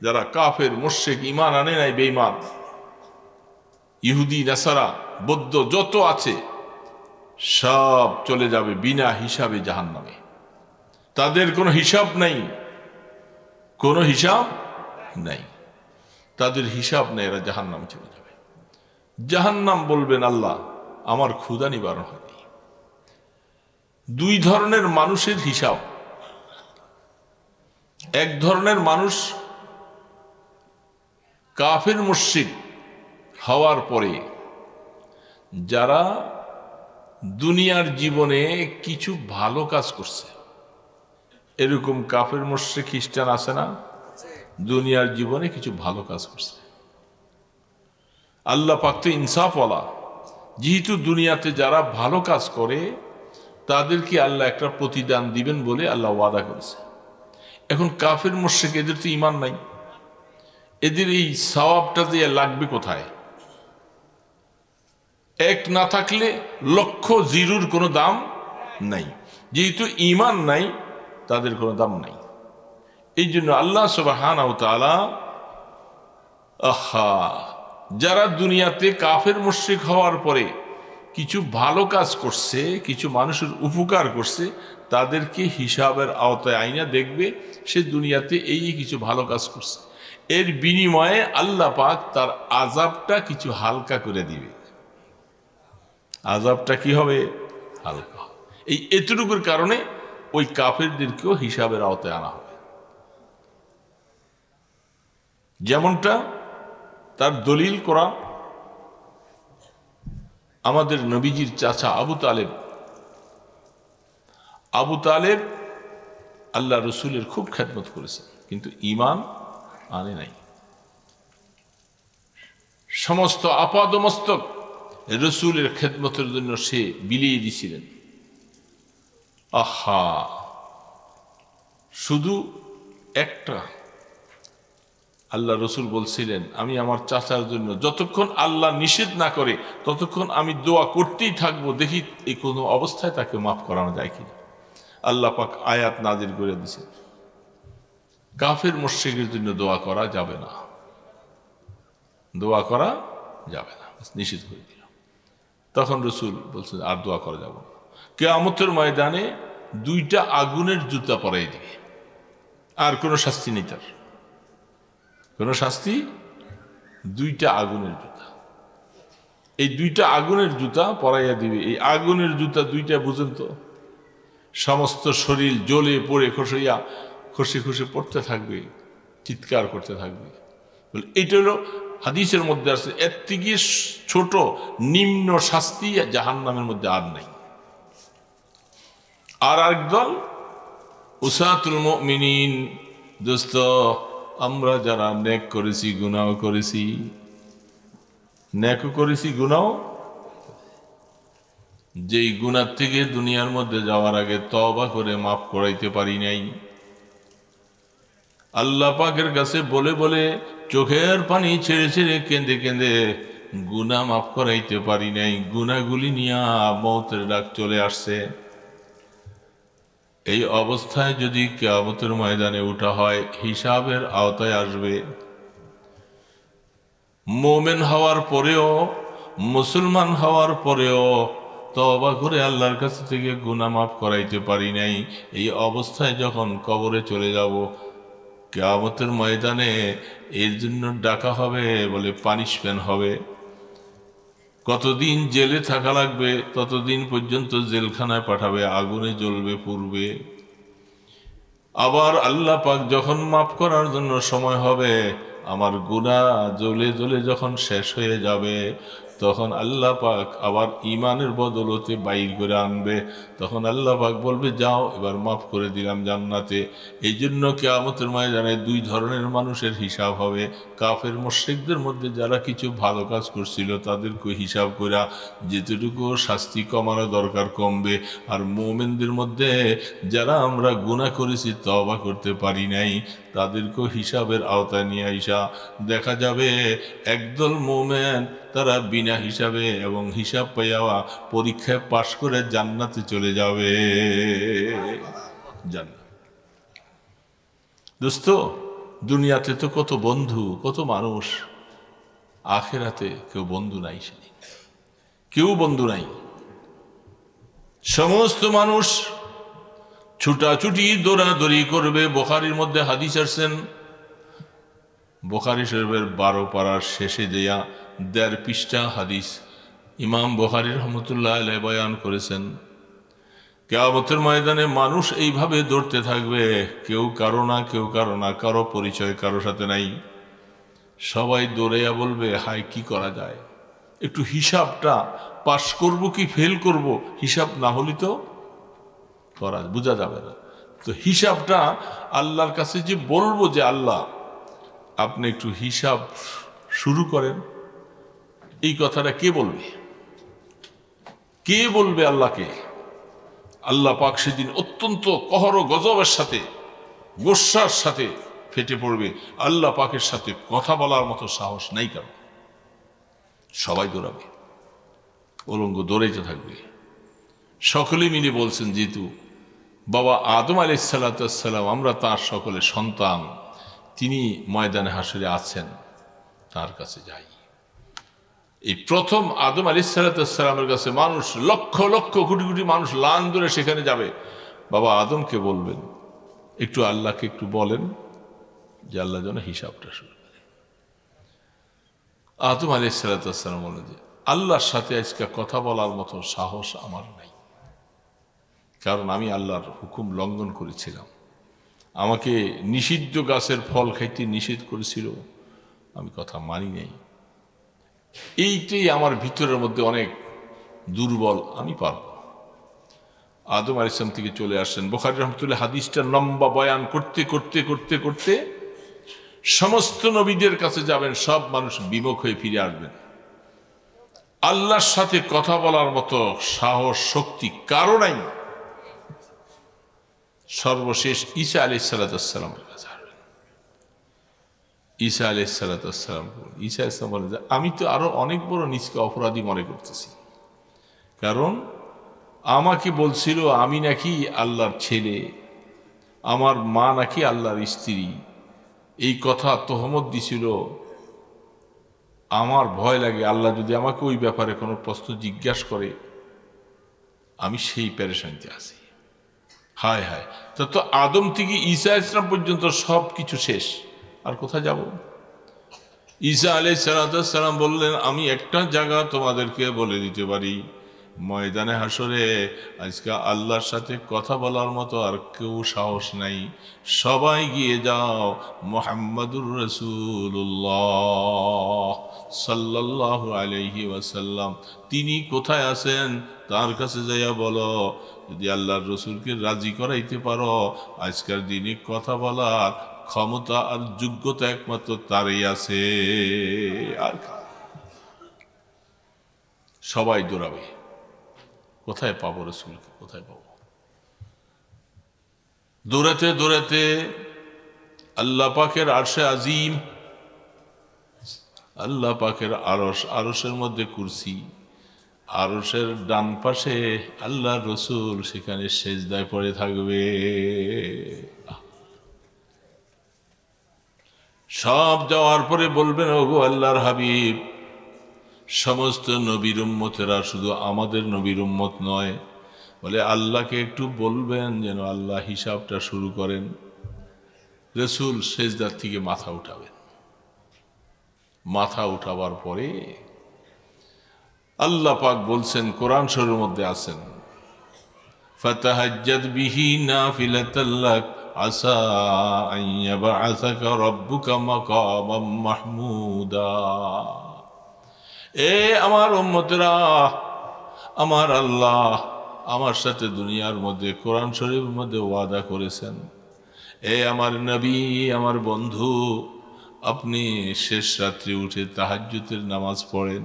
যারা কাফের, মুশরিক, ঈমান আনে নাই, বেঈমান, ইহুদি, নাসারা, বৌদ্ধ যত আছে সব চলে যাবে বিনা হিসাবে জাহান্নামে। তাদের কোনো হিসাব নাই, কোনো হিসাব নাই, তাদের হিসাব নেই, এরা জাহান্নামে চলে যাবে। জাহান্নাম বলবেন, আল্লাহ আমার ক্ষুধা নিবারণ হয়নি। দুই ধরনের মানুষের হিসাব। এক ধরনের মানুষ কাফের মুশরিক হওয়ার পরে যারা দুনিয়ার জীবনে কিছু ভালো কাজ করছে, এরকম কাফের মুশরিক খ্রিস্টান আছে না, দুনিয়ার জীবনে কিছু ভালো কাজ করছে। আল্লাহ পাক তো ইনসাফওয়ালা, যেহেতু দুনিয়াতে যারা ভালো কাজ করে তাদেরকে আল্লাহ একটা প্রতিদান দিবেন বলে আল্লাহ ওয়াদা করেছে। এখন কাফের মুশরিক, এদের তো ঈমান নাই, এদের এই সওয়াবটা দিয়ে লাগবে কোথায়? এক না থাকলে লক্ষ জিরুর কোনো দাম নাই। যেহেতু ঈমান নাই, তাদের কোনো দাম নাই। এই জন্য আল্লাহ সুবহানাহু ওয়া তাআলা যারা দুনিয়াতে কাফের মুশরিক হওয়ার পরে কিছু ভালো কাজ করছে, কিছু মানুষের উপকার করছে, তাদেরকে হিসাবের আওতায় আইনা দেখবে সে দুনিয়াতে এই কিছু ভালো কাজ করছে, এর বিনিময়ে আল্লাহ পাক তার আযাবটা কিছু হালকা করে দিবে। আযাবটা কি হবে? হালকা। এই এতটুকুর কারণে ওই কাফেরদেরকেও হিসাবের আওতায় আনা হবে। যেমনটা তার দলিল করা আমাদের নবীজির চাচা আবু তালেব। আবু তালেব আল্লাহ রসুলের খুব খেদমত করেছে, কিন্তু ঈমান আনে নাই। সমস্ত আপাদমস্তক রসুলের খেদমতের জন্য সে বিলিয়ে দিয়েছিলেন। শুধু একটা আল্লাহ রসুল বলছিলেন, আমি আমার চাচার জন্য যতক্ষণ আল্লাহ নিষেধ না করে ততক্ষণ আমি দোয়া করতেই থাকবো, দেখি এই কোনো অবস্থায় তাকে মাফ করানো যায় কিনা। আল্লাহ পাক আয়াত নাজিল করে দিয়েছে, কাফের মুশরিকের জন্য দোয়া করা যাবে না, দোয়া করা যাবে না, নিষেধ করে দিলাম। তখন রসুল বলছেন আর দোয়া করা যাবে না। কিয়ামতের ময়দানে দুইটা আগুনের জুতা পরাই দিবে, আর কোনো শাস্তি নেই, তার কোনো শাস্তি। দুইটা আগুনের জুতা, এই দুইটা আগুনের জুতা পরাইয়া দিবে। এই আগুনের জুতা দুইটা বুঝেন তো, সমস্ত শরীর জ্বলে পড়ে খসে খসে পড়তে থাকবে, চিৎকার করতে থাকবে। এটা হলো হাদিসের মধ্যে আছে, এর থেকে ছোট নিম্ন শাস্তি জাহান্নামের মধ্যে আর নাই। আর একদল উসাতুল মুমিনিন, দোস্ত আমরা যারা নেক করেছি, গুনাহ করেছি, নেকও করেছি, গুনাহ, যেই গুনাহ থেকে দুনিয়ার মধ্যে যাওয়ার আগে তওবা করে মাফ করাইতে পারি নাই, আল্লাহ পাকের কাছে বলে বলে চোখের পানি ছেড়ে ছেড়ে কেঁদে কেঁদে গুনাহ মাফ করাইতে পারি নাই, গুনাহগুলি নিয়ে মওতের ডাক চলে আসছে। এই অবস্থায় যদি কিয়ামতের ময়দানে উঠা হয়, হিসাবের আওতায় আসবে। মুমিন হওয়ার পরেও, মুসলমান হওয়ার পরেও তওবা করে আল্লাহর কাছ থেকে গুনাহ মাফ করাইতে পারি নাই, এই অবস্থায় যখন কবরে চলে যাব, কিয়ামতের ময়দানে এর জন্য ডাকা হবে, বলে পানিশমেন্ট হবে। কতদিন জেলে থাকা লাগবে, ততদিন পর্যন্ত জেলখানায় পাঠাবে, আগুনে জ্বলবে, পুড়বে। আবার আল্লাহ পাক যখন মাফ করার জন্য সময় হবে, আমার গুনাহ জ্বলে জ্বলে যখন শেষ হয়ে যাবে, তখন আল্লাহ পাক আবার ঈমানের বদলতে বাইর করে আনবে। তখন আল্লাহ পাক বলবে, যাও এবার মাফ করে দিলাম জান্নাতে। এই জন্য কিয়ামতের ময়দানে দুই ধরনের মানুষের হিসাব হবে। কাফের মুশরিকদের মধ্যে যারা কিছু ভালো কাজ করছিল তাদেরকে হিসাব করা যেতটুকু শাস্তি কমানো দরকার কমবে, আর মুমিনদের মধ্যে যারা আমরা গুনাহ করেছি, তওবা করতে পারি নাই, তাদেরকেও হিসাবের আওতায় নিয়ে আইসা দেখা যাবে একদল মুমিন তারা বিনা হিসাবে এবং হিসাব পাইয়া পরীক্ষায় পাশ করে জান্নাতে চলে যাবে। জান্নাত। দোস্ত, দুনিয়াতে তো কত বন্ধু, কত মানুষ, আখেরাতে কেউ বন্ধু নাই, সেদিন কেউ বন্ধু নাই। সমস্ত মানুষ ছুটাছুটি দৌড়াদৌড়ি করবে। বুখারীর মধ্যে হাদিস আসছেন, বুখারী শরীফের 12 পারার শেষে দেয়া 1.5 পৃষ্ঠা হাদিস ইমাম বুখারী রহমতুল্লাহ আলাইহি বয়ান করেছেন, কিয়ামতের ময়দানে মানুষ এইভাবে দৌড়তে থাকবে, কেউ কারো না, কেউ কারো না, কারো পরিচয় কারো সাথে নাই। সবাই দৌড়াইয়া বলবে, হায় কি করা যায়, একটু হিসাবটা পাস করব কি ফেল করব, হিসাব না হলে তো করা বোঝা যাবে না। তো হিসাবটা আল্লাহর কাছে যে বলবো যে আল্লাহ আপনি একটু হিসাব শুরু করেন, এই কথাটা কে বলবে? কে বলবে আল্লাহকে? আল্লাহ পাক সেদিন অত্যন্ত কহর গজবের সাথে, গোস্বার সাথে ফেটে পড়বে। আল্লাহ পাকের সাথে কথা বলার মতো সাহস নাই কারণ। সবাই দৌড়াবে, উলঙ্গ দৌড়াইতে থাকবে। সকলে মিলে বলছেন, যেহেতু বাবা আদম আলাইহিস সালাম, আমরা তার সকলের সন্তান, তিনি ময়দানে হাসরে আছেন, তার কাছে যাই। এই প্রথম আদম আলাইহিস সালামের কাছে মানুষ, লক্ষ লক্ষ কোটি কোটি মানুষ লান ধরে সেখানে যাবে। বাবা আদমকে বলবেন, একটু আল্লাহকে একটু বলেন যে আল্লাহ যেন হিসাবটা শুরু করে। আদম আলাইহিস সালাম বলেন যে আল্লাহর সাথে আজকে কথা বলার মতো সাহস আমার নাই, কারণ আমি আল্লাহর হুকুম লঙ্ঘন করেছিলাম, আমাকে নিষিদ্ধ গাছের ফল খাইতে নিষেধ করেছিল, আমি কথা মানি নাই। এইটাই আমার ভিতরের মধ্যে অনেক দুর্বল, আমি পারব। আদম আলাইহিস সালাম থেকে চলে আসছেন। বুখারী রহমতুল্লাহ হাদিসটা লম্বা বয়ান করতে করতে করতে করতে সমস্ত নবীদের কাছে যাবেন, সব মানুষ বিমুখ হয়ে ফিরে আসবেন। আল্লাহর সাথে কথা বলার মতো সাহস শক্তি কারো নাই। সর্বশেষ ঈসা আলাইহিস সালামের কাছে আসবেন। ঈসা আলাইহিস সালাম, ঈসা আলাইহিস সালাম বলেন যে আমি তো আরো অনেক বড় নিজকে অপরাধী মনে করতেছি, কারণ আমাকে বলছিল আমি নাকি আল্লাহর ছেলে, আমার মা নাকি আল্লাহর স্ত্রী, এই কথা তোহমত দিছিল। আমার ভয় লাগে, আল্লাহ যদি আমাকে ওই ব্যাপারে কোনো প্রশ্ন জিজ্ঞাসা করে, আমি সেই পেরেশানিতে আছি। হায় হায়, তো আদম থেকে ঈসা ইসলাম পর্যন্ত সব কিছু শেষ, আর কোথায় যাব? ঈসা আলাইহিস সালাম বললেন, আমি একটা জায়গা তোমাদেরকে বলে দিতে পারি, ময়দানে হাসরে আজকে আল্লাহর সাথে কথা বলার মতো আর কেউ সাহস নাই। সবাই গিয়ে যাও মুহাম্মাদুর রাসূলুল্লাহ সাল্লাল্লাহু আলাইহি ওয়াসাল্লাম, তিনি কোথায় আছেন তার কাছে যাইয়া বলো, যদি আল্লাহর রসুলকে রাজি করাইতে পারো, আজকের দিনে কথা বলার ক্ষমতা আর যোগ্যতা একমাত্র তারই আছে। আর সবাই দৌড়াবে, কোথায় পাবো রসুলকে, কোথায় পাবো? দৌড়াতে দৌড়াতে আল্লাহ পাকের আরশে আজিম, আল্লাহ পাকের আরশ, আরশের মধ্যে কুরসি, আরশের ডান পাশে আল্লাহ রসুল সেখানে সেজদায় পড়ে থাকবে। সব যাওয়ার পরে বলবেন, ওগো আল্লাহর হাবিব, সমস্ত নবীর উম্মতেরা শুধু আমাদের নবীর উম্মত নয়, বলে আল্লাহকে একটু বলবেন যেন আল্লাহ হিসাবটা শুরু করেন। রসুল সেজদার থেকে মাথা উঠাবেন। মাথা উঠাবার পরে আল্লাহ পাক বলছেন, কোরআন শরীফের মধ্যে আছেন, ফাতাহাজ্জাদ বিহি নাফিলাতাল লাক আসা আন ইয়াবআসাকা রাব্বুকা মাকামাম মাহমুদা। এ আমার উম্মতেরা, আমার আল্লাহ আমার সাথে দুনিয়ার মধ্যে কোরআন শরীফের মধ্যে ওয়াদা করেছেন, এ আমার নবী, আমার বন্ধু, আপনি শেষ রাত্রে উঠে তাহাজ্জুদের নামাজ পড়েন।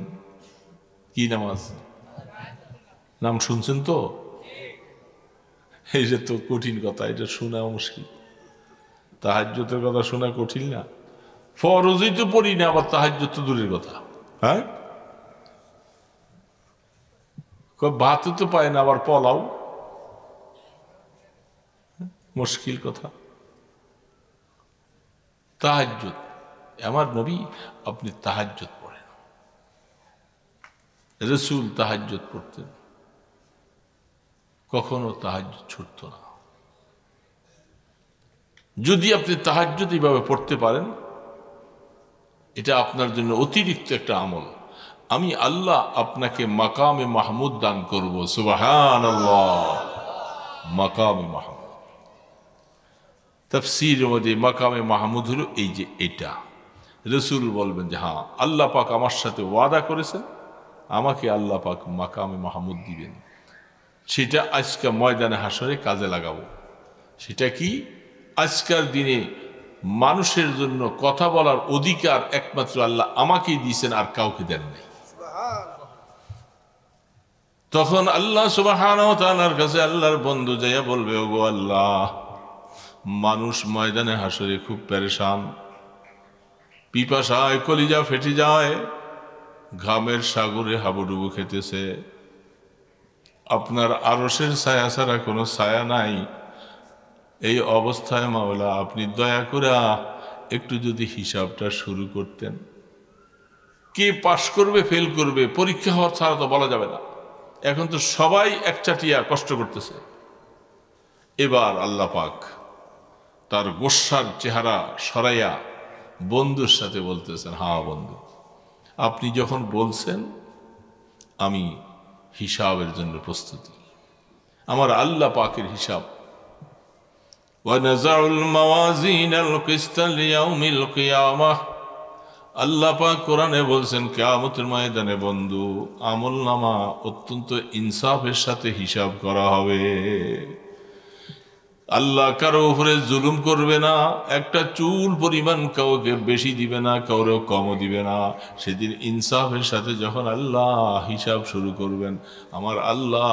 কি নামাজ? নাম শুনছেন তো? এই যে তো কঠিন কথা, এটা শোনা মুশকিল। তাহাজ্জুদের কথা শোনা কঠিন না? ফরজই তো পড়ি না, আবার তাহাজ্জুদ তো দূরের কথা। হ্যাঁ, ভাত তো পায় না, আবার পোলাও, মুশকিল কথা। তাহাজ্জুদ, আমার নবী আপনি তাহাজ্জুদ পড়েন। রাসূল তাহাজ্জুদ পড়তেন, কখনো তাহাজ্জুদ ছুটত না। যদি আপনি তাহাজ্জুদ এইভাবে পড়তে পারেন, এটা আপনার জন্য অতিরিক্ত একটা আমল। আমি আল্লাহ আপনাকে মাকামে মাহমুদ দান করব। সুবহানাল্লাহ, মাকামে মাহমুদ। তাফসীরের মধ্যে মাকামে মাহমুদ হলো এই যে এটা। রাসূল বলবেন যে হ্যাঁ, আল্লাহ পাক আমার সাথে ওয়াদা করেছেন, আমাকে আল্লাহ পাক মাকামে মাহমুদ দিবেন। সেটা আজকে ময়দানে হাসরে কাজে লাগাবো। সেটা কি? আজকের দিনে মানুষের জন্য কথা বলার অধিকার একমাত্র আল্লাহ আমাকেই দিয়েছেন, আর কাউকে দেন নাই। তখন আল্লাহ সুবহানাহু ওয়া তাআলার কাছে আল্লাহর বন্ধু যাইয়া বলবে, ওগো আল্লাহ, মানুষ ময়দানে হাসরে খুব পেরেশান, পিপাসায় কলিজা ফেটে যায়, ঘামের সাগরে হাবুডুবু খেতেছে, আপনার আরশের ছায়া ছাড়া কোনো ছায়া নাই। এই অবস্থায় মাওলা আপনি দয়া করে একটু যদি হিসাবটা শুরু করতেন। কে পাশ করবে ফেল করবে পরীক্ষা হওয়ার ছাড়া তো বলা যাবে না। এখন তো সবাই একচাটিয়া কষ্ট করতেছে। এবার আল্লাহ পাক তার গোস্বার চেহারা সরাইয়া বন্ধুর সাথে বলতেছেন, হ্যাঁ বন্ধু, আপনি যখন বলছেন আমি হিসাবের জন্য প্রস্তুতি। আমার আল্লাহ পাকের হিসাব, وَنَزَعُ الْمَوَازِينَ الْقِسْطَ لِيَوْمِ الْقِيَامَةِ, আল্লাহ পাক কোরআনে বলছেন কিয়ামতের ময়দানে বন্ধু আমলনামা অত্যন্ত ইনসাফের সাথে হিসাব করা হবে। আল্লাহ কারো উপরে জুলুম করবে না, একটা চুল পরিমাণ কাউকে বেশি দিবে না, কাউরে কমও দিবে না। সেদিন ইনসাফের সাথে যখন আল্লাহ হিসাব শুরু করবেন, আমার আল্লাহ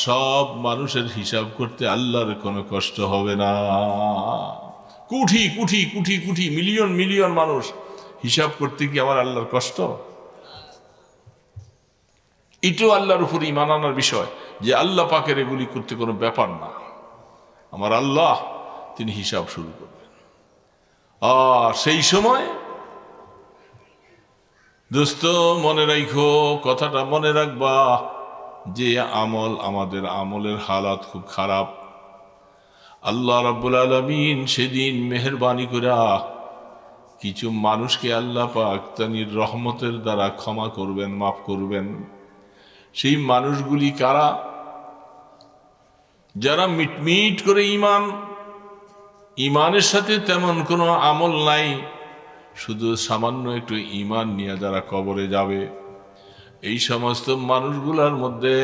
সব মানুষের হিসাব করতে আল্লাহর কোনো কষ্ট হবে না। কোটি কোটি কোটি কোটি মিলিয়ন মিলিয়ন মানুষ হিসাব করতে কি আমার আল্লাহর কষ্ট? এটাও আল্লাহর উপর ঈমান আনার বিষয় যে আল্লাহ পাকের এগুলি করতে কোনো ব্যাপার না। আমার আল্লাহ তিনি হিসাব শুরু করবেন। আর সেই সময় দোস্ত মনে রাখো, কথাটা মনে রাখবা যে আমল, আমাদের আমলের হালাত খুব খারাপ। আল্লাহ রাব্বুল আলামিন সেদিন মেহেরবানি করে কিছু মানুষকে আল্লাহ পাক তার রহমতের দ্বারা ক্ষমা করবেন, মাফ করবেন। সেই মানুষগুলি কারা? যারা মিটমিট করে ইমানের সাথে তেমন কোনো আমল নাই, শুধু সামান্য একটু ইমান নিয়ে যারা কবরে যাবে, এই সমস্ত মানুষগুলোর মধ্যে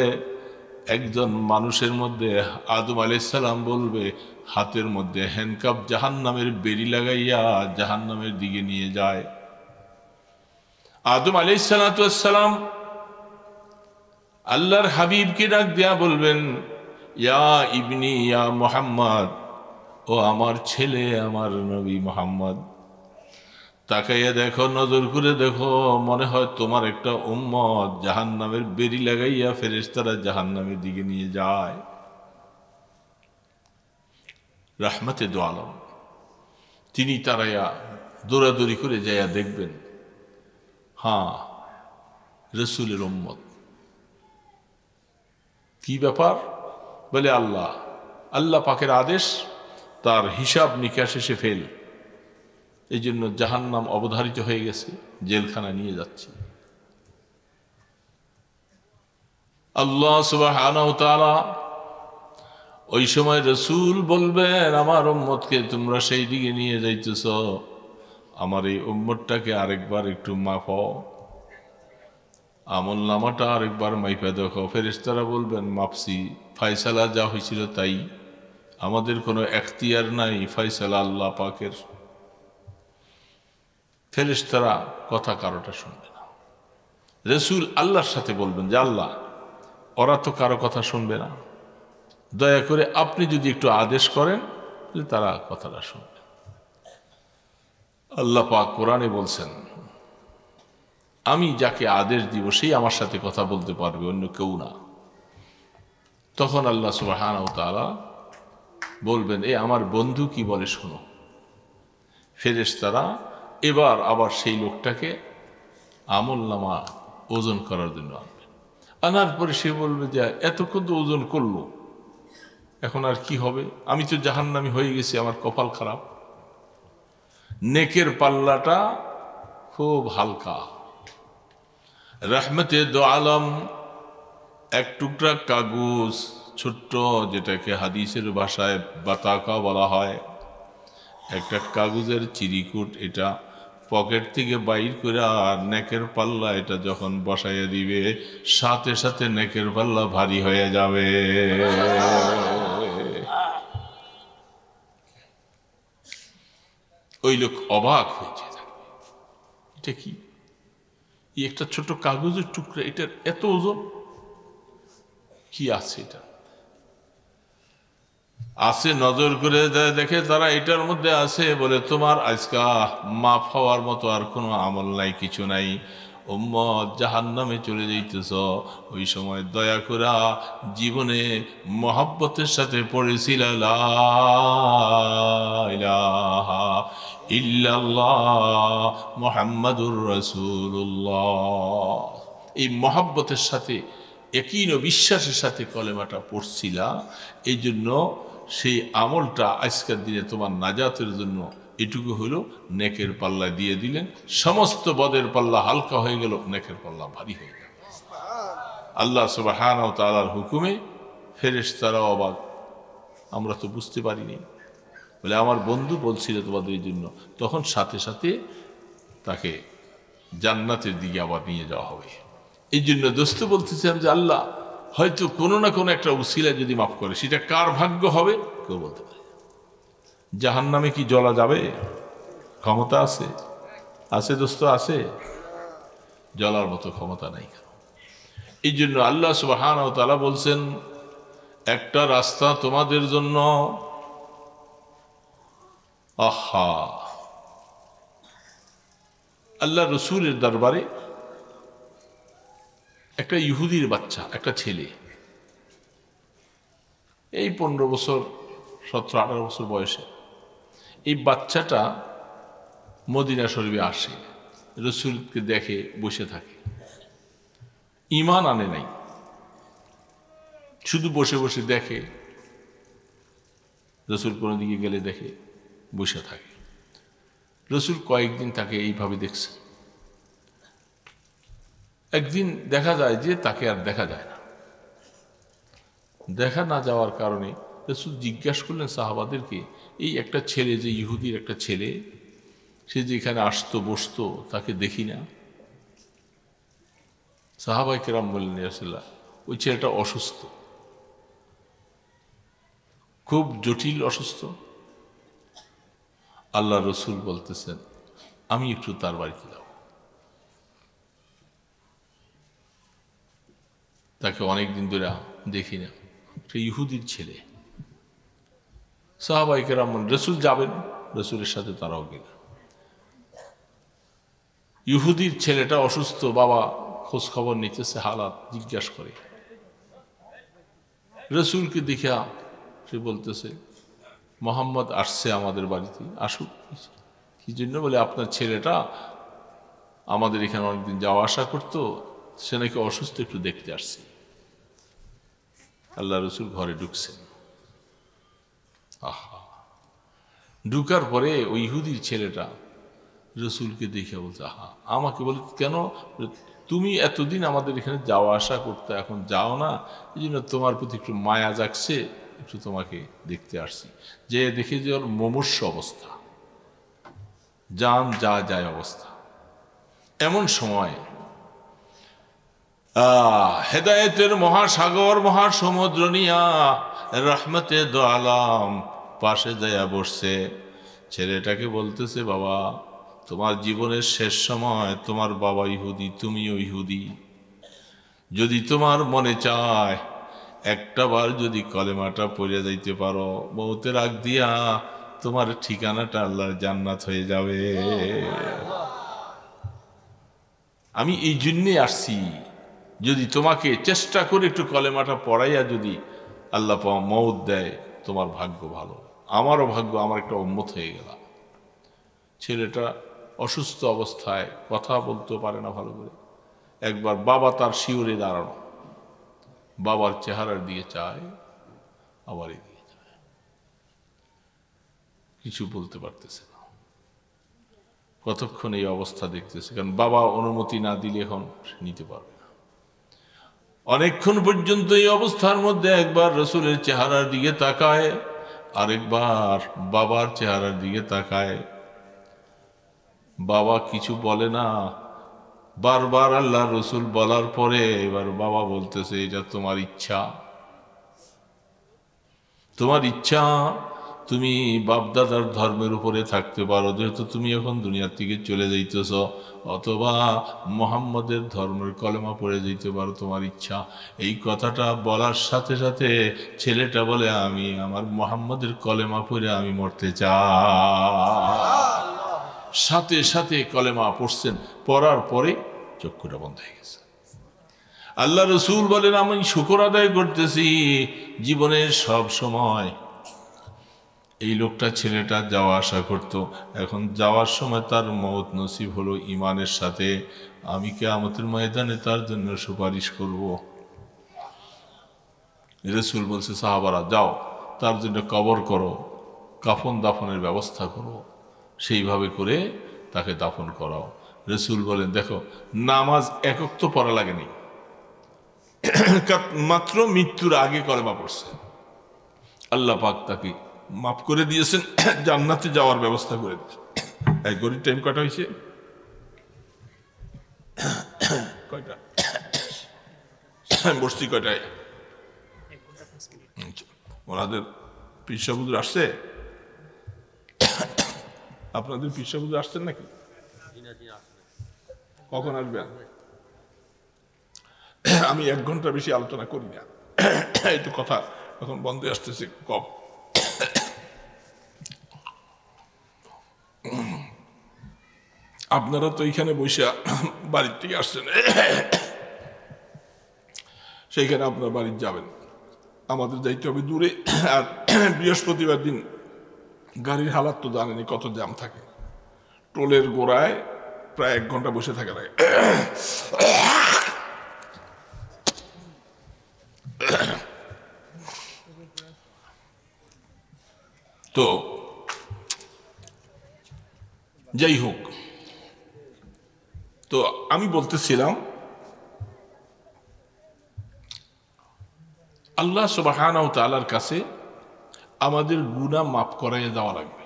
একজন মানুষের মধ্যে আদম আলাইহিস সালাম বলবে হাতের মধ্যে হ্যান্ডকাপ জাহান্নামের বেড়ি লাগাইয়া জাহান্নামের দিকে নিয়ে যায়। আদম আলাইহিস সালাম আল্লাহর হাবিবকে ডাক দেয়া বলবেন, ইয়া ইবনি ইয়া মুহাম্মদ, ও আমার ছেলে, আমার নবী মুহাম্মদ, তাকাইয়া দেখো, নজর করে দেখো, মনে হয় তোমার একটা উম্মত জাহান্নামের বেড়ি লাগাইয়া ফেরেশতারা জাহান্নামের দিকে নিয়ে যায়। রাহমাতে দো আলম তিনি তারাইয়া দৌড়াদৌড়ি করে যাইয়া দেখবেন, হ্যাঁ রসুলের উম্মত। কি ব্যাপার? বলে আল্লাহ পাকের আদেশ, তার হিসাব নিকাশ এসে ফেল, এই জন্য জাহান্নাম অবধারিত হয়ে গেছে, জেলখানা নিয়ে যাচ্ছে। আল্লাহ সুবহানাহু ওয়া তাআলা ওই সময় রসুল বলবেন, আমার উম্মতকে তোমরা সেই দিকে নিয়ে যাইতেছ, আমার এই উম্মতটাকে আরেকবার একটু মাপো, আমল নামাটা আরেকবার মাইপা দেখো। ফেরেশতারা বলবেন, মাপসি, ফয়সালা যা হয়েছিল তাই, আমাদের কোনো এখতিয়ার নাই, ফয়সালা আল্লাহ পাকের। ফেরেশতারা কথা কারোটা শুনবে না। রসুল আল্লাহর সাথে বলবেন যে আল্লাহ, ওরা তো কারো কথা শুনবে না, দয়া করে আপনি যদি একটু আদেশ করেন তারা কথাটা শুনবে। আল্লাহ পাক কোরআনে বলছেন, আমি যাকে আদেশ দিব সেই আমার সাথে কথা বলতে পারবে, অন্য কেউ না। তখন আল্লাহ সুবহানাহু ওয়া তাআলা বলবেন, এ আমার বন্ধু কি বলে শোনো। ফেরেশতারা এবার আবার সেই লোকটাকে আমল নামা ওজন করার জন্য আনবে। আনার পরে সে বলবে যে এতক্ষণ তো ওজন করলো, এখন আর কি হবে, আমি তো জাহান্নামী হয়ে গেছি, আমার কপাল খারাপ। নেকের পাল্লাটা খুব হালকা। রহমতে দো আলম, এক টুকরা কাগজ, ছোট্ট, যেটাকে হাদিসের ভাষায় বাতাকা বলা হয়, একটা কাগজের চিরিকুট, এটা পকেট থেকে বাইর করে আর নেকের পাল্লা এটা যখন বসাইয়া দিবে, সাথে সাথে নেকের পাল্লা ভারী হয়ে যাবে। ওই লোক অবাক হয়েছে, এটা কি, একটা ছোট কাগজের টুকরা, এটার এত ওজন, কি আছে এটা? আছে, নজর করে দেখে তারা, এটার মধ্যে আছে, বলে তোমার আজকা মাফ হওয়ার মতো আর কোনো আমল নাই, কিছু নাই, উম্মত জাহান্নামে চলে যাইতেছ। ওই সময় দয়া করে জীবনে মহব্বতের সাথে পড়েছিল লা ইলাহা ইল্লাল্লাহ মুহাম্মাদুর রাসূলুল্লাহ, এই মহব্বতের সাথে, ইয়াকিন ও বিশ্বাসের সাথে কলেমাটা পড়ছিলা, এই জন্য সেই আমলটা আজকের দিনে তোমার নাজাতের জন্য এটুকু হলো নেকের পাল্লা দিয়ে দিলেন। সমস্ত বদের পাল্লা হালকা হয়ে গেল, নেকের পাল্লা ভারী হয়ে গেল। আল্লাহ সুবহানাহু ওয়া তাআলার হুকুমে ফেরেশতারা অবাক, আমরা তো বুঝতে পারিনি, বলে আমার বন্ধু বলছিল তোমাদের এই জন্য। তখন সাথে সাথে তাকে জান্নাতের দিকে আবার নিয়ে যাওয়া হবে। এই জন্য দোস্ত বলতেছিলাম যে আল্লাহ হয়তো কোনো না কোনো একটা উসিলা যদি মাফ করে, সেটা কার ভাগ্য হবে কেউ বলতে পারে। জাহান্নামে কি জ্বলা যাবে? ক্ষমতা আছে? আছে দোস্ত, আছে? জ্বলার মতো ক্ষমতা নাই। এই জন্য আল্লাহ সুবহানাহু ওয়া তাআলা বলছেন, একটা রাস্তা তোমাদের জন্য, আহা, আল্লাহ রসুলের দরবারে একটা ইহুদির বাচ্চা, একটা ছেলে, এই 15 বছর 17-18 বছর বয়সে, এই বাচ্চাটা মদিনা শরীফে আসে, রসুলকে দেখে বসে থাকে, ঈমান আনে নাই, শুধু বসে বসে দেখে, রসুল কোনো দিকে গেলে দেখে বসে থাকে। রসুল কয়েকদিন তাকে এইভাবে দেখছে। একদিন দেখা যায় যে তাকে আর দেখা যায় না। দেখা না যাওয়ার কারণে রসুল জিজ্ঞাসা করলেন সাহাবাদেরকে, এই একটা ছেলে, যে ইহুদির একটা ছেলে, সে যে এখানে আসতো বসতো, তাকে দেখি না। সাহাবায়ে কেরাম বললেন, ইয়া রাসূলুল্লাহ, ওই ছেলেটা অসুস্থ, খুব জটিল অসুস্থ। আল্লাহ রসুল বলতেছেন, আমি একটু তার বাড়িতে যাব। তাকে অনেকদিন ধরে দেখি না, সে ইহুদির ছেলে। সাহাবায়ে কেরাম রসুল যাবেন, রসুলের সাথে তারাও গেলেন। ইহুদির ছেলেটা অসুস্থ, বাবা খোঁজ খবর নিতেছে, হালাত জিজ্ঞাসা করে। রসুলকে দেখা সে বলতেছে, মোহাম্মদ আসছে আমাদের বাড়িতে, আসুক। কি জন্য? বলে আপনার ছেলেটা আমাদের এখানে অনেকদিন যাওয়া আসা করতো, সে নাকি অসুস্থ, একটু দেখতে আসছে। আল্লাহ রসুল ঘরে ঢুকছেন। আহা, ঢুকার পরে ওই ইহুদির ছেলেটা রসুলকে দেখে বলছে, আহা, আমাকে বলে কেন, তুমি এতদিন আমাদের এখানে যাওয়া আসা করতে, এখন যাও না, এই জন্য তোমার প্রতি একটু মায়া জাগছে, একটু তোমাকে দেখতে আসছি। যে দেখে যে ওর মুমূর্ষু অবস্থা, জান যা যায় অবস্থা। এমন সময় হেদায়েতের মহাসাগর, মহাসমুদ্র নিয়া রহমতে দো আলম পাশে যাইয়া বসছে। ছেলেটাকে বলতেছে, বাবা, তোমার জীবনের শেষ সময়, তোমার বাবা ইহুদি, তুমিও ইহুদি, যদি তোমার মনে চায় একটা বার যদি কলেমাটা পড়ে যাইতে পারো, মৌতের আগ দিয়া তোমার ঠিকানাটা আল্লাহর জান্নাত হয়ে যাবে। আমি এই জন্যে আসছি, যদি তোমাকে চেষ্টা করে একটু কলেমাটা পড়াইয়া যদি আল্লাহ মৌত দেয়, তোমার ভাগ্য ভালো, আমারও ভাগ্য, আমার একটা উম্মত হয়ে গেল। ছেলেটা অসুস্থ অবস্থায় কথা বলতে পারে না ভালো করে। একবার বাবা তার শিউরে দাঁড়ানো, বাবার চেহারার দিকে চায়, আবার এদিকে চায়, কিছু বলতে পারতেছে না। কতক্ষণ এই অবস্থা দেখতেছে, কারণ বাবা অনুমতি না দিলে এখন নিতে পারবে না। অনেকক্ষণ পর্যন্ত এই অবস্থার মধ্যে একবার রসুলের চেহারার দিকে তাকায়, আরেকবার বাবার চেহারার দিকে তাকায়। বাবা কিছু বলে না। বারবার আল্লাহ রসুল বলার পরে এবার বাবা বলতেছে, এটা তোমার ইচ্ছা, তোমার ইচ্ছা, তুমি বাপদাদার ধর্মের উপরে থাকতে পারো, যেহেতু তুমি এখন দুনিয়ার থেকে চলে যাইতেছ, অথবা মোহাম্মদের ধর্মের কলেমা পড়ে যেতে পারো, তোমার ইচ্ছা। এই কথাটা বলার সাথে সাথে ছেলেটা বলে, আমি আমার মোহাম্মদের কলেমা পড়ে আমি মরতে চাই। সাথে সাথে কলেমা পড়ছেন, পড়ার পরে চক্ষুটা বন্ধ হয়ে গেছে। আল্লাহ রসুল বলেন, আমি শুকর আদায় করতেছি, জীবনের সব সময় এই লোকটা ছেলেটা যাওয়া আসা করত, এখন যাওয়ার সময় তার মওত নসিব হলো ইমানের সাথে, আমি কিয়ামতের ময়দানে তার জন্য সুপারিশ করব। রসুল বলছে, সাহাবারা যাও, তার জন্য কবর করো, কাফন দাফনের ব্যবস্থা করো, সেইভাবে করে তাকে দাফন করাও। রসুল বলেন, দেখো, নামাজ একক তো পড়া লাগেনি, মাত্র মৃত্যুর আগে কলেমা পড়ছে, আল্লাহ পাক তাকে মাফ করে দিয়েছেন, জান্নাতে যাওয়ার ব্যবস্থা করে দিয়েছেন। এই গরিব টাইম কয়টা হয়েছে? কয়টা বসছি কয়টায়? ওনাদের পিসাবুদুর আসছে? আপনাদের পিসাবুদুর আসছেন নাকি? কখন আসবেন? আমি 1 ঘন্টা বেশি আলোচনা করি না, একটু কথা এখন বন্ধ আসতেছে কম। আপনারা তো এইখানে বসে বাড়ির থেকে আসছেন, সেইখানে আপনার বাড়ির যাবেন, আমাদের যাইতে হবে দূরে। আর বৃহস্পতিবার দিন গাড়ির হালাত তো জানেনি, কত জ্যাম থাকে, টোলের গোড়ায় প্রায় 1 ঘন্টা বসে থাকা লাগে। তো যাই হোক, তো আমি বলতেছিলাম, আল্লাহ সুবহানাহু ওয়া তাআলার কাছে আমাদের গুনাহ মাফ করাইয়া দেওয়া লাগবে।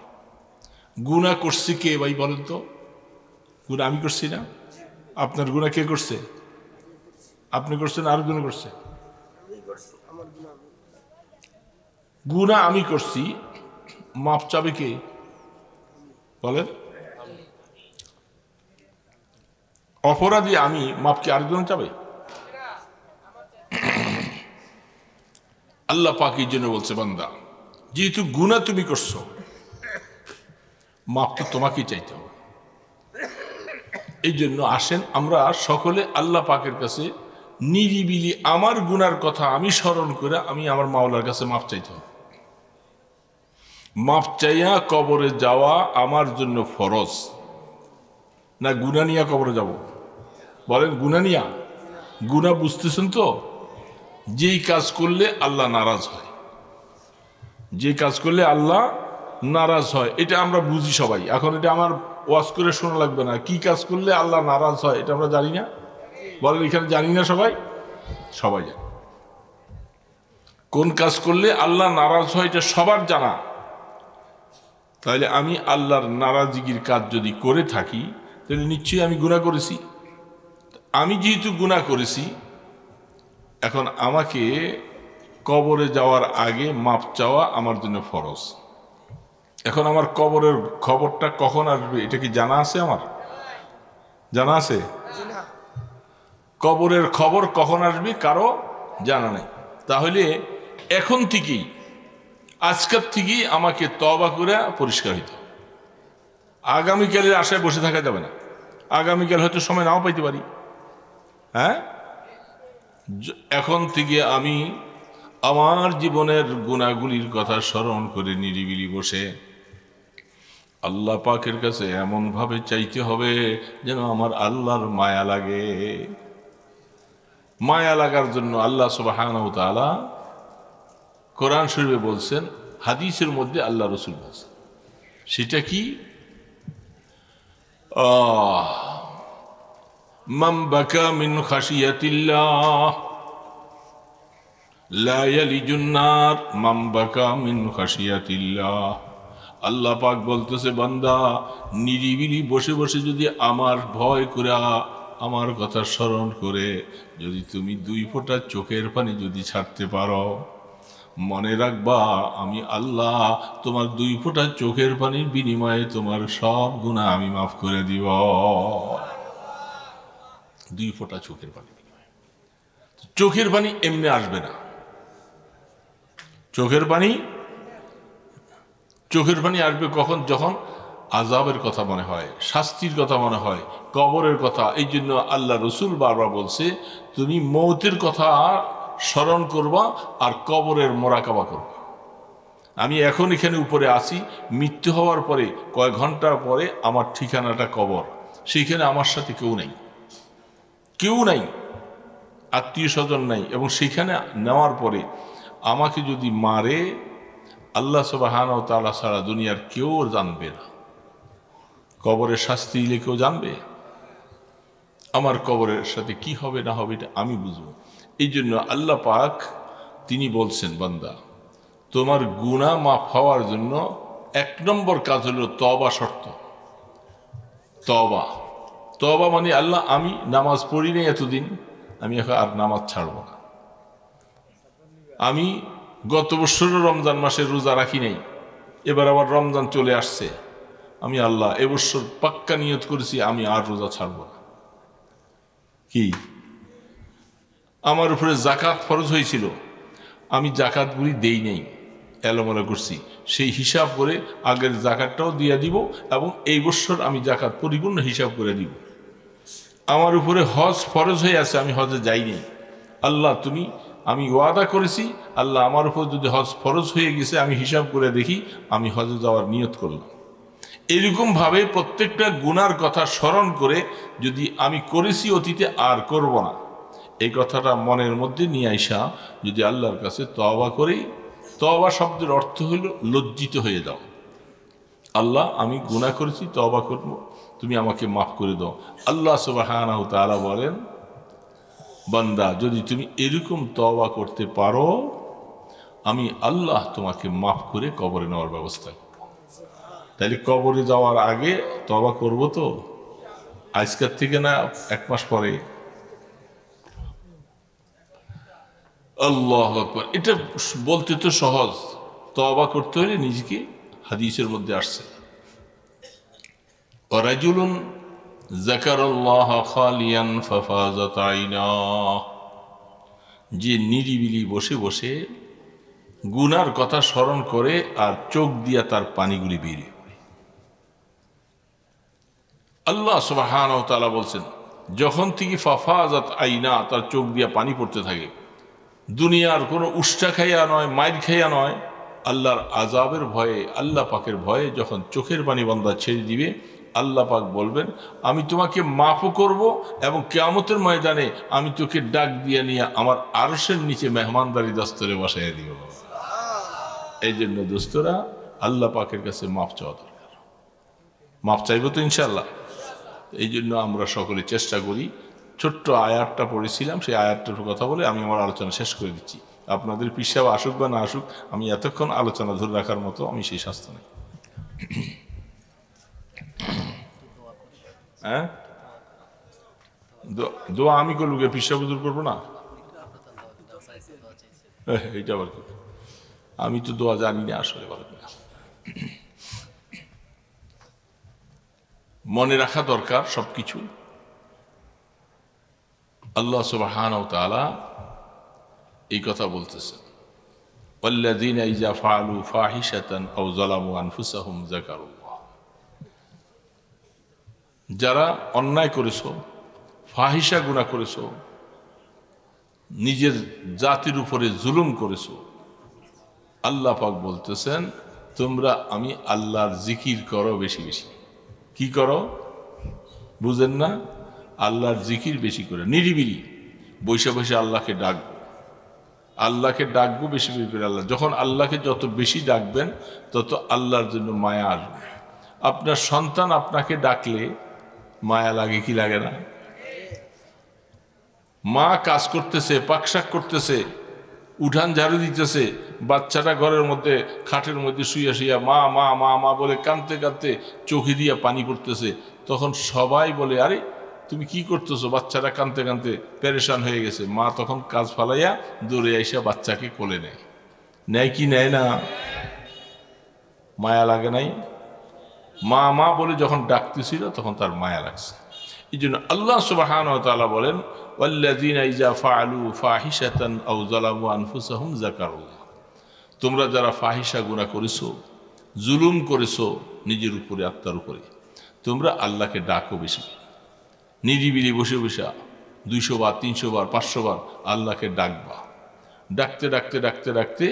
গুনাহ করছি কে ভাই বলেন তো? গুনাহ আমি করছি না? আপনার গুনাহ কে করছে? আপনি করছেন, আর গুনাহ করছে? গুনাহ আমি করছি, মাফ চাবে কে বলেন? অপরাধী আমি, মাফ কি আরেকজন চাবে? আল্লাহ পাক এই জন্য বলছে, বান্দা যেহেতু গুনাহ তুমি করছো, মাফ তো তোমাকেই চাইতে হবে। এই জন্য আসেন আমরা সকলে আল্লাহ পাকের কাছে নিরিবিলি আমার গুনার কথা আমি স্মরণ করে আমি আমার মাওলার কাছে মাফ চাইতে হবে। মাফ চাইয়া কবরে যাওয়া আমার জন্য ফরজ না গুনাহ নিয়া কবরে যাব? বলেন, গুনাহ নিয়া? গুনাহ বুঝতেছেন তো? যেই কাজ করলে আল্লাহ নারাজ হয়, যে কাজ করলে আল্লাহ নারাজ হয়, এটা আমরা বুঝি সবাই। এখন এটা আমার ওয়াজ করে শোনা লাগবে না, কি কাজ করলে আল্লাহ নারাজ হয় এটা আমরা জানি না? বলেন, এখানে জানি না সবাই? সবাই জানে কোন কাজ করলে আল্লাহ নারাজ হয়, এটা সবার জানা। তাহলে আমি আল্লাহর নারাজগির কাজ যদি করে থাকি, তাহলে নিশ্চয়ই আমি গুনাহ করেছি। আমি যেহেতু গুনাহ করেছি, এখন আমাকে কবরে যাওয়ার আগে মাপ চাওয়া আমার জন্য ফরজ। এখন আমার কবরের খবরটা কখন আসবে এটা কি জানা আছে? আমার জানা আছে? কবরের খবর কখন আসবে কারো জানা নেই। তাহলে এখন থেকেই, আজকের থেকেই আমাকে তওবা করে পরিষ্কার হইতে হবে। আগামীকালের আশায় বসে থাকা যাবে না। আগামীকাল হয়তো সময় নাও পাইতে পারি। হ্যাঁ, এখন থেকে আমি আমার জীবনের গুনাহগুলির কথা স্মরণ করে নিরিবিলি বসে আল্লাহ পাকের কাছে এমন ভাবে চাইতে হবে যেন আমার আল্লাহর মায়া লাগে। মায়া লাগার জন্য আল্লাহ সুবহানাহু ওয়া তাআলা কোরআন শরীফে বলছেন, হাদিসের মধ্যে আল্লাহ রসুল বলছেন, সেটা কি? মান বাকা মিন খাশিয়াতিল্লাহ লা ইয়ালিজুন নার। মান বাকা মিন খাশিয়াতিল্লাহ। আল্লাহ পাক বলতেছে, বান্দা নিরিবিলি বসে বসে যদি আমার ভয় করে, আমার কথা স্মরণ করে যদি তুমি 2 ফোঁটা চোখের পানি যদি ছাড়তে পারো, মনে রাখবা আমি আল্লাহ তোমার 2 ফোঁটা চোখের পানির বিনিময়ে তোমার সব গুনাহ আমি মাফ করে দিব। 2 ফোঁটা চোখের পানি বিনিময়ে। চোখের পানি এমনি আসবে না। চোখের পানি আসবে কখন? যখন আযাবের কথা মনে হয়, শাস্তির কথা মনে হয়, কবরের কথা। এই জন্য আল্লাহ রসুল বারবার বলছে, তুমি মৌতের কথা স্মরণ করবা আর কবরের মোরাকাবা করবা। আমি এখন এখানে উপরে আসি, মৃত্যু হওয়ার পরে কয়েক ঘন্টা পরে আমার ঠিকানাটা কবর। সেইখানে আমার সাথে কেউ নাই, আত্মীয় স্বজন নাই, এবং সেখানে নেওয়ার পরে আমাকে যদি মারে, আল্লাহ সুবহানাহু ওয়া তাআলা ছাড়া দুনিয়ার কেউ জানবে না। কবরের শাস্তি দিলে কেউ জানবে? আমার কবরের সাথে কি হবে না হবে এটা আমি বুঝবো। এই জন্য আল্লাহ পাক তিনি বলছেন, বান্দা তোমার গুনাহ মাফ হওয়ার জন্য 1 নম্বর কাজ হলো তওবা শর্ত। তওবা মানে আল্লাহ আমি নামাজ পড়ি নাই এতদিন, আমি এখন আর নামাজ ছাড়ব না। আমি গত বছরও রমজান মাসে রোজা রাখি নাই, এবার আবার রমজান চলে আসছে, আমি আল্লাহ এবছর পাক্কা নিয়ত করেছি আমি আর রোজা ছাড়ব না। কি আমার উপরে জাকাত ফরজ হয়েছিল, আমি জাকাতগুলি দেই নাই, এলোমেলো করছি, সেই হিসাব করে আগের জাকাতটাও দিয়ে দিব, এবং এই বছর আমি জাকাত পরিপূর্ণ হিসাব করে দিব। আমার উপরে হজ ফরজ হয়ে আছে, আমি হজে যাই নাই, আল্লাহ তুমি, আমি ওয়াদা করেছি আল্লাহ আমার উপর যদি হজ ফরজ হয়ে গেছে আমি হিসাব করে দেখি, আমি হজে যাওয়ার নিয়ত করলাম। এরকমভাবে প্রত্যেকটা গুনার কথা স্মরণ করে যদি আমি করেছি অতীতে আর করব না, এই কথাটা মনের মধ্যে নিয়ে আইসা যদি আল্লাহর কাছে তওবা করি, তওবা শব্দের অর্থ হইল লজ্জিত হয়ে যাও। আল্লাহ আমি গুনাহ করেছি, তওবা করব, তুমি আমাকে মাফ করে দাও। আল্লাহ সুবহানাহু ওয়া তাআলা বলেন, বান্দা যদি তুমি এরকম তওবা করতে পারো, আমি আল্লাহ তোমাকে মাফ করে কবরে নেওয়ার ব্যবস্থা করব। তাইলে কবরে যাওয়ার আগে তওবা করব তো, আজকের থেকে না 1 মাস পরে। আল্লাহু আকবার। এটা বলতে তো সহজ, তওবা করতে হলে নিজেকে, হাদিসের মধ্যে আসছে, রাজুলুন যাকারাল্লাহ খালিয়ান ফাফাজাত আইনাহ, যে নিরিবিলি বসে বসে গুনার কথা স্মরণ করে আর চোখ দিয়া তার পানিগুলি বেরিয়ে পড়ে। আল্লাহ সুবহানাহু ওয়া তাআলা বলছেন, যখন থেকে ফাফাজাত আইনা, তার চোখ দিয়া পানি পড়তে থাকে, দুনিয়ার কোনো উষ্টা খাইয়া নয়, মাইর খাইয়া নয়, আল্লাহর আযাবের ভয়ে, আল্লাহ পাকের ভয়ে যখন চোখের পানি বান্দা ছেড়ে দিবে, আল্লাহ পাক বলবেন আমি তোমাকে মাফও করব, এবং কিয়ামতের ময়দানে আমি তোকে ডাক দিয়ে নিয়ে আমার আরশের নিচে মেহমানদারি দস্তরে বসাইয়া দিব। এই জন্য দোস্তরা আল্লাহ পাকের কাছে মাফ চাওয়া দরকার। মাফ চাইব তো ইনশাআল্লাহ। এই জন্য আমরা সকলে চেষ্টা করি। ছোট্ট আয়াতটা পড়েছিলাম, সেই আয়াতটার কথা বলে আমি আমার আলোচনা শেষ করে দিচ্ছি। আপনাদের পিসাব আসুক বা না আসুক, আমি এতক্ষণ আলোচনা ধরে রাখার মতো আমি সেই স্বাস্থ্য নেই। হ্যাঁ, দোয়া আমি করবো, পিসাব দূর করবো না, এইটা আবার কি? আমি তো দোয়া জানি না আসলে, বলো না। মনে রাখা দরকার সবকিছু। আল্লাহ সুবহানাহু ওয়া তাআলা এই কথা বলতেছেন, ওয়াল্লাযীনা ইযা ফাআলু ফাহিশাতান আও যালামু আনফুসাহুম যাকারুল্লাহ। যারা অন্যায় করেছো, ফাহিশা গুনাহ করেছো, নিজের জাতির উপরে জুলুম করেছো, আল্লাহ পাক বলতেছেন তোমরা আমি আল্লাহর জিকির করো বেশি বেশি। কি করো বুঝেন না? আল্লাহর জিকির বেশি করে, নিরিবিলি বসে বসে আল্লাহকে ডাকবো, আল্লাহকে ডাকবো বেশি বেশি করে। আল্লাহ যখন আল্লাহকে যত বেশি ডাকবেন তত আল্লাহর জন্য মায়া আসবে। আপনার সন্তান আপনাকে ডাকলে মায়া লাগে কি লাগে না? মা কাজ করতেছে, পাকশাক করতেছে, উঠান ঝাড়ু দিতেছে, বাচ্চাটা ঘরের মধ্যে খাটের মধ্যে শুইয়া শুইয়া মা মা মা মা বলে কাঁদতে কাঁদতে চোখে দিয়া পানি পড়তেছে, তখন সবাই বলে আরে তুমি কি করতেছো? বাচ্চাটা কাঁদতে কাঁদতে পেরেশান হয়ে গেছে। মা তখন কাজ ফালাইয়া দৌড়ে আইসা বাচ্চাকে কোলে নেয়। নেয় কি নেয় না? মায়া লাগে নাই? মা মা বলে যখন ডাকতেছিল তখন তার মায়া লাগছে। এই জন্য আল্লাহ সুবহানাহু ওয়া তাআলা বলেন ওয়াল্লাযীনা ইযা ফাআলু ফাহিশাতান আও যালামু আনফুসাহুম যাকারুল্লাহ। তোমরা যারা ফাহিশা গুনাহ করেছো, জুলুম করেছো নিজের উপরে, আত্মার উপরে, তোমরা আল্লাহকে ডাকো বেশি। নিরিবিলি বসে বসে 200 বার 300 বার 500 বার আল্লাহকে ডাকবা। ডাকতে ডাকতে ডাকতে ডাকতে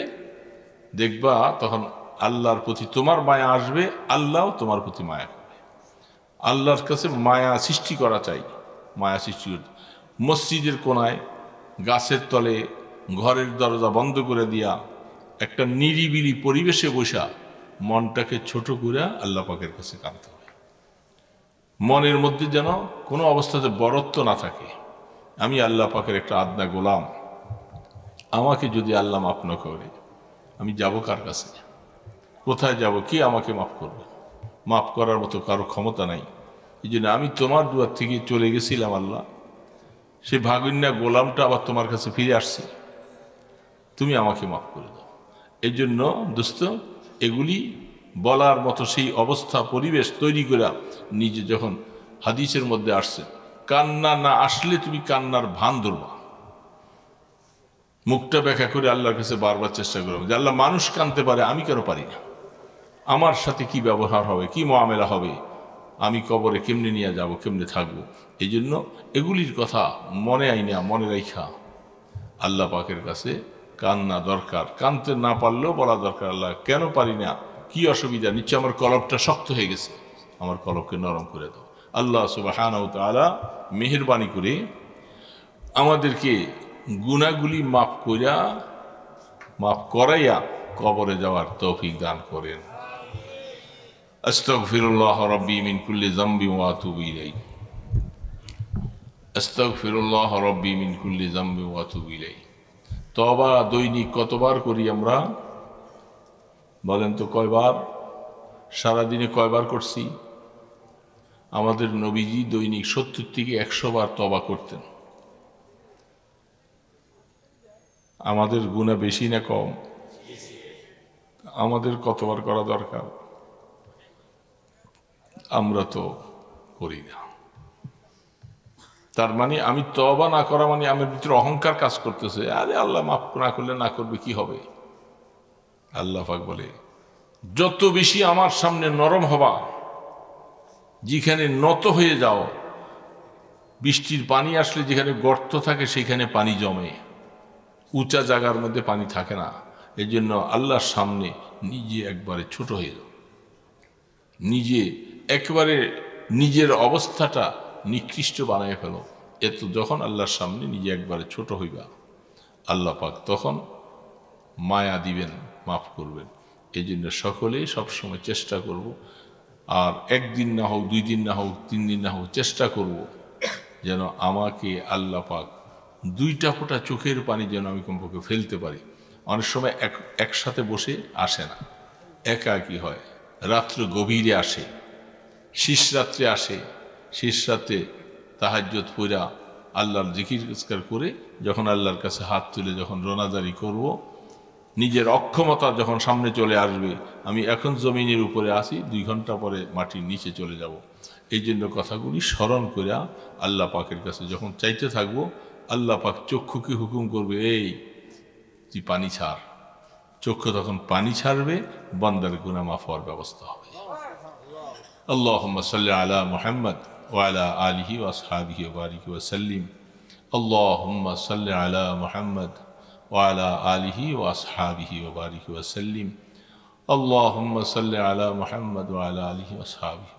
দেখবা তখন আল্লাহর প্রতি তোমার মায়া আসবে, আল্লাহও তোমার প্রতি মায়া করবে। আল্লাহর কাছে মায়া সৃষ্টি করা চাই, মায়া সৃষ্টি করতে। মসজিদের কোনায় গাছের তলে ঘরের দরজা বন্ধ করে দিয়া একটা নিরিবিলি পরিবেশে বসা মনটাকে ছোট করে আল্লাহ পাকের কাছে কাঁদতে হবে। মনের মধ্যে যেন কোনো অবস্থাতে বরত্ব না থাকে। আমি আল্লাহ পাকের একটা আদনা গোলাম, আমাকে যদি আল্লাহ মাফ না করে আমি যাব কার কাছে? কোথায় যাব? কে আমাকে মাফ করবে? মাফ করার মতো কারো ক্ষমতা নাই। এই জন্য আমি তোমার দুয়ার থেকে চলে গেছিলাম আল্লাহ, সে ভাগিনা গোলামটা আবার তোমার কাছে ফিরে আসছে, তুমি আমাকে মাফ করে দাও। এই জন্য দোস্ত, এগুলি বলার মতো সেই অবস্থা পরিবেশ তৈরি করে নিজে যখন হাদিসের মধ্যে আসছে, কান্না না আসলে তুমি কান্নার ভান ধরবা, মুখটা ব্যাখ্যা করে আল্লাহর কাছে বারবার চেষ্টা করবো যে আল্লাহ মানুষ কাঁদতে পারে, আমি কেন পারি না? আমার সাথে কি ব্যবহার হবে, কি মুআমেলা হবে, আমি কবরে কেমনে নিয়ে যাব, কেমনে থাকবো? এই জন্য এগুলির কথা মনে আইনা মনে রাখা আল্লাহ পাকের কাছে কান্না দরকার। কানতে না পারলেও বলা দরকার, আল্লাহ কেন পারি না, কি অসুবিধা, নিশ্চয় আমার কলবটা শক্ত হয়ে গেছে, আমার কলবকে নরম করে দাও। আল্লাহ সুবহানাহু ওয়া তাআলা মেহেরবানি করে আমাদেরকে গুনাহগুলি মাফ করাইয়া কবরে যাওয়ার তৌফিক দান করেন। আস্তাগফিরুল্লাহ রাব্বি মিন কুল্লি যামবি ওয়া আতুবু ইলাইহি। আস্তাগফিরুল্লাহ রাব্বি মিন কুল্লি যামবি ওয়া আতুবু ইলাইহি। তওবা দৈনিক কতবার করি আমরা? বলেন তো কয়বার? সারাদিনে কয়বার করছি? আমাদের নবীজি দৈনিক 70 থেকে 100 বার তওবা করতেন। আমাদের গুনাহ বেশি না কম? আমাদের কতবার করা দরকার? আমরা তো করি না। তার মানে আমি তওবা না করা মানে আমার ভিতরে অহংকার কাজ করতেছে, আরে আল্লাহ মাফ না করলে না করবে, কি হবে? আল্লাহ পাক বলে যত বেশি আমার সামনে নরম হবা, যেখানে নত হয়ে যাও, বৃষ্টির পানি আসলে যেখানে গর্ত থাকে সেখানে পানি জমে, উঁচা জায়গার মধ্যে পানি থাকে না। এই জন্য আল্লাহর সামনে নিজে একবারে ছোট হয়ে যাও, নিজে একবারে নিজের অবস্থাটা নিকৃষ্ট বানায় ফেলো। এত যখন আল্লাহর সামনে নিজে একবারে ছোট হইবা, আল্লাহ পাক তখন মায়া দিবেন, মাফ করবেন। এই জন্য সকলেই সবসময় চেষ্টা করব, আর একদিন না হোক, 2 দিন না হোক, 3 দিন না হোক, চেষ্টা করব যেন আমাকে আল্লাহ পাক 2টা ফোঁটা চোখের পানি যেন আমি কমপক্ষে ফেলতে পারি। অনেক সময় একসাথে বসে আসে না, একাকী হয়, রাত্র গভীরে আসে, শেষ রাত্রে আসে। শেষ রাতে তাহাজ্জুদ পড়া আল্লাহর জিকির করে যখন আল্লাহর কাছে হাত তুলে যখন রোনাজারি করব, নিজের অক্ষমতা যখন সামনে চলে আসবে, আমি এখন জমিনের উপরে আসি, 2 ঘন্টা পরে মাটির নিচে চলে যাব। এই জন্য কথাগুলি স্মরণ করে আল্লাহ পাকের কাছে যখন চাইতে থাকবো, আল্লাহ পাক চক্ষুকে হুকুম করবে, এই তুই পানি ছাড়। চক্ষু তখন পানি ছাড়বে, বান্দার গুনাহ মাফ হওয়ার ব্যবস্থা হবে। আল্লাহুম্মা সাল্লি আলা মুহাম্মদ ওয়া আলা আলিহি ওয়া আসহাবিহি ওয়া বারিক ওয়া সাল্লিম। আল্লাহুম্মা সাল্লি আলা মুহাম্মদ ওয়া আলা আলিহি ওয়া আসহাবিহি ওয়া বারিক ওয়া সাল্লিম। اللهم صل على محمد وعلى آله وصحبه